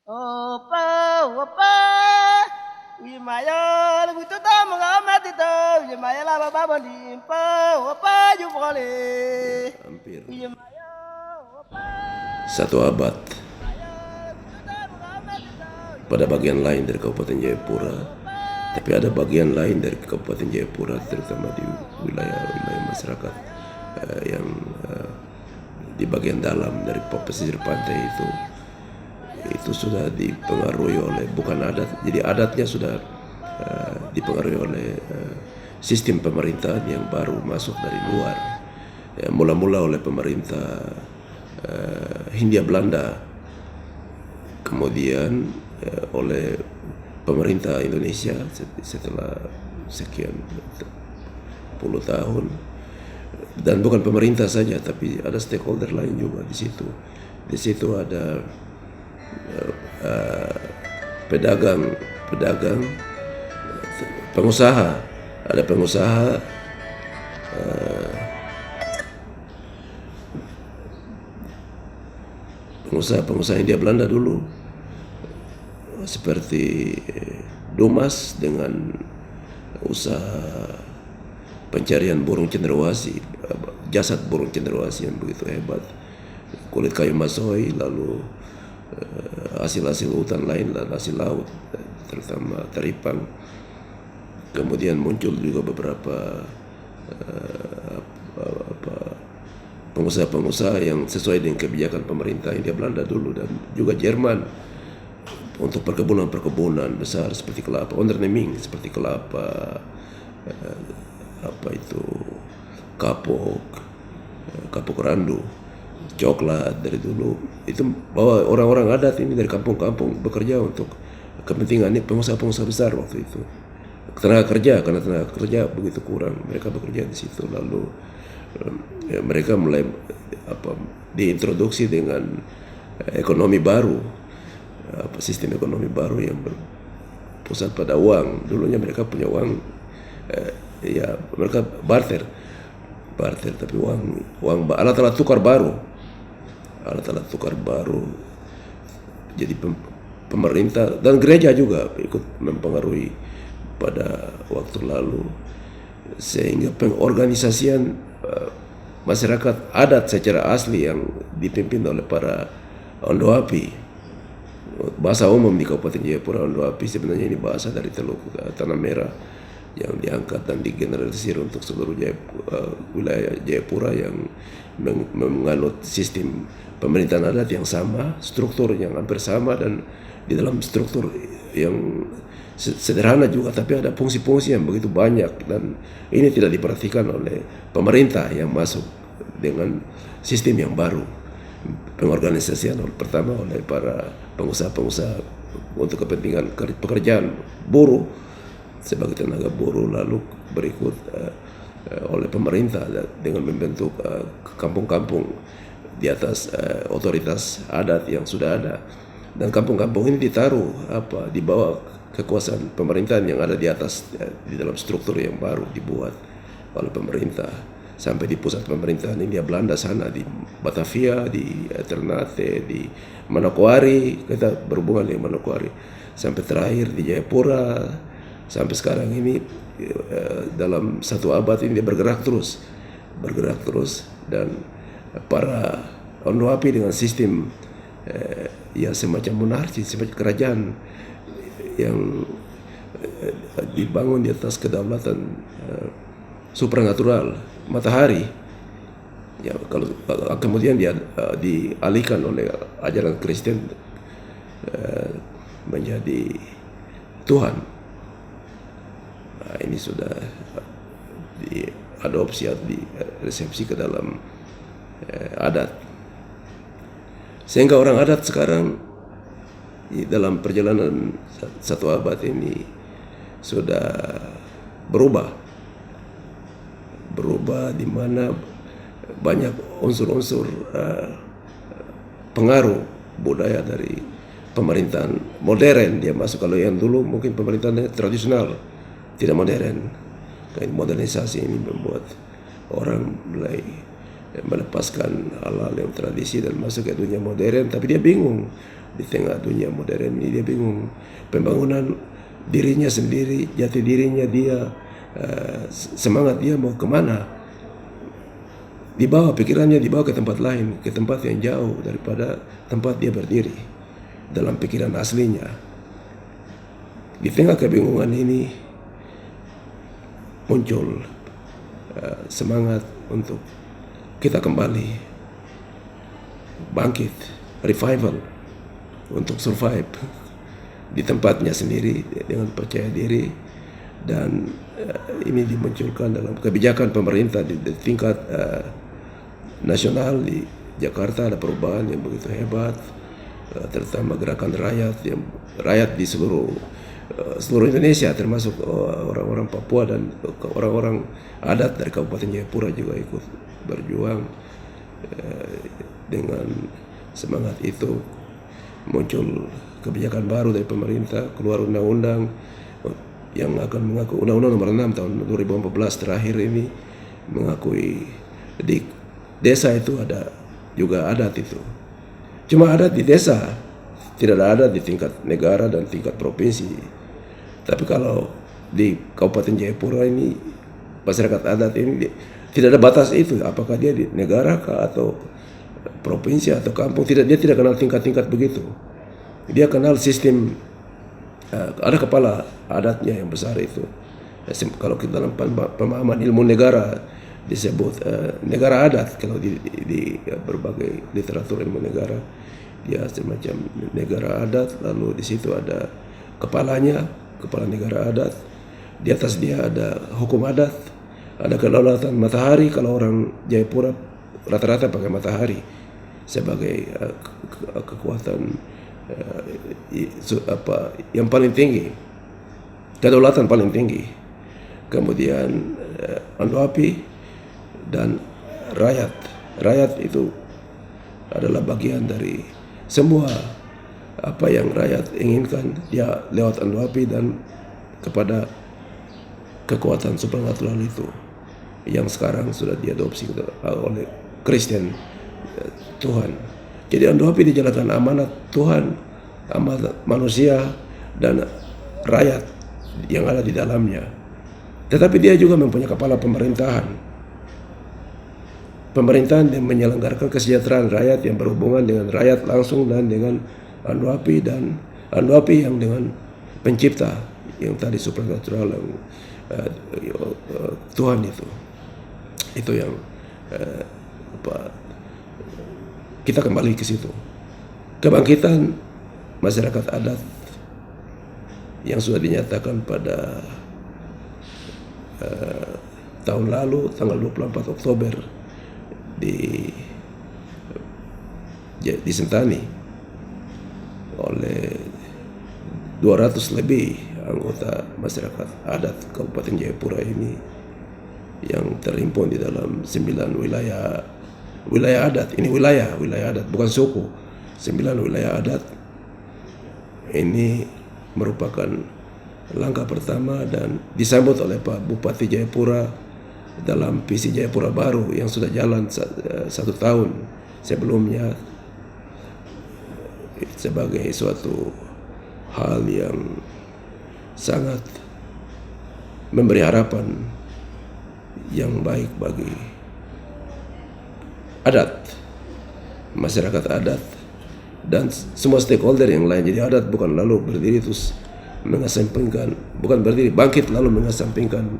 Opa, opa, Uyemaya, Luguito Tama, Matito, Uyemaya, Lava Baba Limpa, opa, Jumole, Hampir Uyemaya, opa, satu abad Maya, Luguito Tama, Matito, pada bagian lain dari Kabupaten Jayapura. Tapi ada bagian lain dari Kabupaten Jayapura, terutama di wilayah-wilayah masyarakat yang di bagian dalam dari pesisir pantai itu sudah dipengaruhi oleh bukan adat, jadi adatnya sudah dipengaruhi oleh sistem pemerintahan yang baru masuk dari luar. Mula-mula oleh pemerintah Hindia Belanda, kemudian oleh pemerintah Indonesia setelah sekian puluh tahun, dan bukan pemerintah saja tapi ada stakeholder lain juga di situ. Di situ ada pedagang, pengusaha, ada pengusaha Hindia Belanda dulu, seperti Dumas dengan usaha pencarian burung cenderawasih, jasad burung cenderawasih yang begitu hebat, kulit kayu masoi, lalu hasil-hasil hutan lain dan hasil laut, terutama teripang. Kemudian muncul juga beberapa pengusaha-pengusaha yang sesuai dengan kebijakan pemerintah Hindia Belanda dulu, dan juga Jerman untuk perkebunan besar seperti kelapa, onderneming seperti kelapa, kapok, kapok randu, coklat. Dari dulu itu bahwa orang-orang adat ini dari kampung-kampung bekerja untuk kepentingan pengusaha-pengusaha besar waktu itu. Karena tenaga kerja begitu kurang, mereka bekerja di situ. Lalu mereka mulai diintroduksi dengan ekonomi baru, sistem ekonomi baru yang berpusat pada uang. Dulunya mereka punya uang, ya mereka barter, tapi uang alat-alat tukar baru, jadi pemerintah dan gereja juga ikut mempengaruhi pada waktu lalu, sehingga pengorganisasian masyarakat adat secara asli yang dipimpin oleh para Ondoapi. Bahasa umum di Kabupaten Jayapura Ondoapi, sebenarnya ini bahasa dari Teluk Tanah Merah yang diangkat dan digeneralisir untuk seluruh wilayah Jayapura yang menganut sistem pemerintahan adat yang sama, struktur yang hampir sama, dan di dalam struktur yang sederhana juga, tapi ada fungsi-fungsi yang begitu banyak, dan ini tidak diperhatikan oleh pemerintah yang masuk dengan sistem yang baru. Pengorganisasian pertama oleh para pengusaha-pengusaha untuk kepentingan pekerjaan buruh sebagai tenaga buruh, lalu berikut oleh pemerintah dengan membentuk kampung-kampung di atas otoritas adat yang sudah ada, dan kampung-kampung ini ditaruh di bawah kekuasaan pemerintahan yang ada di atas, di dalam struktur yang baru dibuat oleh pemerintah, sampai di pusat pemerintahan Hindia Belanda sana di Batavia, di Ternate, di Manokwari. Kita berhubungan dengan Manokwari sampai terakhir di Jayapura. Sampai sekarang ini dalam satu abad ini dia bergerak terus, dan para Ondoapi dengan sistem ya semacam monarki, semacam kerajaan yang dibangun di atas kedaulatan supranatural matahari. Ya, kalau kemudian dia dialihkan oleh ajaran Kristen menjadi Tuhan. Nah, ini sudah diadopsi atau diresepsi ke dalam adat, sehingga orang adat sekarang dalam perjalanan satu abad ini sudah berubah, di mana banyak unsur-unsur pengaruh budaya dari pemerintahan modern dia masuk. Kalau yang dulu mungkin pemerintahan tradisional, tidak modern. Modernisasi ini membuat orang mulai melepaskan hal-hal yang tradisi dan masuk ke dunia modern, tapi dia bingung di tengah dunia modern ini. Dia bingung pembangunan dirinya sendiri, jati dirinya dia, semangat dia mau kemana. Dibawa pikirannya, dibawa ke tempat lain, ke tempat yang jauh daripada tempat dia berdiri dalam pikiran aslinya. Di tengah kebingungan ini muncul semangat untuk kita kembali bangkit, revival, untuk survive di tempatnya sendiri dengan percaya diri. Dan ini dimunculkan dalam kebijakan pemerintah di tingkat nasional. Di Jakarta ada perubahan yang begitu hebat, terutama gerakan rakyat di seluruh Indonesia, termasuk orang-orang Papua dan orang-orang adat dari Kabupaten Jayapura juga ikut berjuang. Dengan semangat itu muncul kebijakan baru dari pemerintah, keluar undang-undang yang akan mengaku, Undang-Undang Nomor 6 tahun 2014 terakhir ini mengakui di desa itu ada juga adat itu. Cuma adat di desa, tidak ada adat di tingkat negara dan tingkat provinsi. Tapi kalau di Kabupaten Jayapura ini, masyarakat adat ini tidak ada batas itu. Apakah dia di negara kah atau provinsi atau kampung, dia tidak kenal tingkat-tingkat begitu. Dia kenal sistem, ada kepala adatnya yang besar itu. Kalau kita dalam pemahaman ilmu negara disebut negara adat. Kalau di berbagai literatur ilmu negara, dia semacam negara adat. Lalu di situ ada kepalanya, kepala negara adat. Di atas dia ada hukum adat, ada kedaulatan matahari. Kalau orang Jayapura rata-rata pakai matahari sebagai kekuatan yang paling tinggi, kedaulatan paling tinggi. Kemudian Ando Api dan rakyat. Rakyat itu adalah bagian dari semua apa yang rakyat inginkan, dia lewat Ando Api dan kepada kekuatan supernatural itu yang sekarang sudah diadopsi oleh Kristen Tuhan. Jadi Ando Api dijalankan amanat Tuhan, amanat manusia dan rakyat yang ada di dalamnya. Tetapi dia juga mempunyai kepala pemerintahan. Pemerintahan yang menyelenggarakan kesejahteraan rakyat yang berhubungan dengan rakyat langsung dan dengan Ando Api, dan Ando Api yang dengan pencipta yang tadi supernatural yang Tuhan itu. Itu yang kita kembali ke situ. Kebangkitan masyarakat adat yang sudah dinyatakan pada tahun lalu tanggal 24 Oktober di Sentani oleh 200 lebih anggota masyarakat adat Kabupaten Jayapura ini yang terhimpun di dalam 9 wilayah adat. Ini wilayah adat, bukan suku. 9 wilayah adat. Ini merupakan langkah pertama dan disambut oleh Pak Bupati Jayapura dalam visi Jayapura baru yang sudah jalan 1 tahun sebelumnya, sebagai suatu hal yang sangat memberi harapan yang baik bagi adat, masyarakat adat, dan semua stakeholder yang lain. Jadi adat bukan lalu berdiri terus mengesampingkan, bukan berdiri bangkit lalu mengesampingkan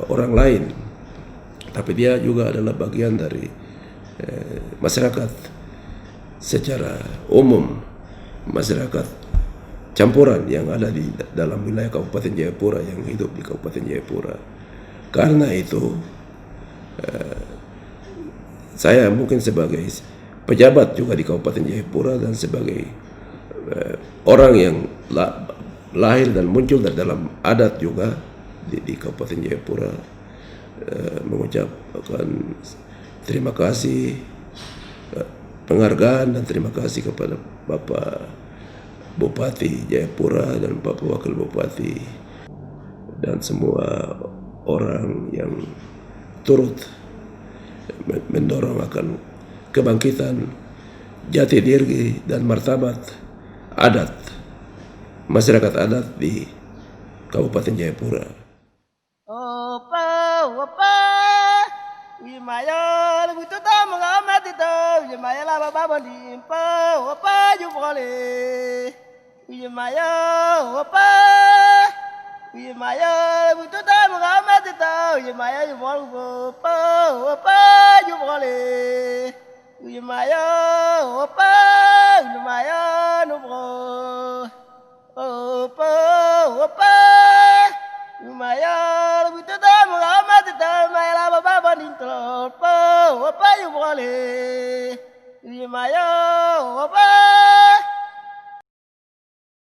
orang lain, tapi dia juga adalah bagian dari masyarakat secara umum, masyarakat campuran yang ada di dalam wilayah Kabupaten Jayapura, yang hidup di Kabupaten Jayapura. Karena itu saya mungkin sebagai pejabat juga di Kabupaten Jayapura dan sebagai orang yang lahir dan muncul dari dalam adat juga di Kabupaten Jayapura, mengucapkan terima kasih, penghargaan dan terima kasih kepada Bapak Bupati Jayapura dan Bapak Wakil Bupati dan semua orang yang turut mendorong akan kebangkitan jati diri dan martabat adat, masyarakat adat di Kabupaten Jayapura. Opa, opa, Wimayo, butuh tamu ngamet itu, Wimayo lah bapak bandimpa, opa jupole, Wimayo, opa, Wimayo, butuh tamu ngamet itu, Wimayo jupole, opa jupole, Wimayo, opa, Wimayo nubro, opa, opa. Lumayan, begitu dah Muhammad dah, mayalah bapa banding telur, apa you boleh? Lumayan.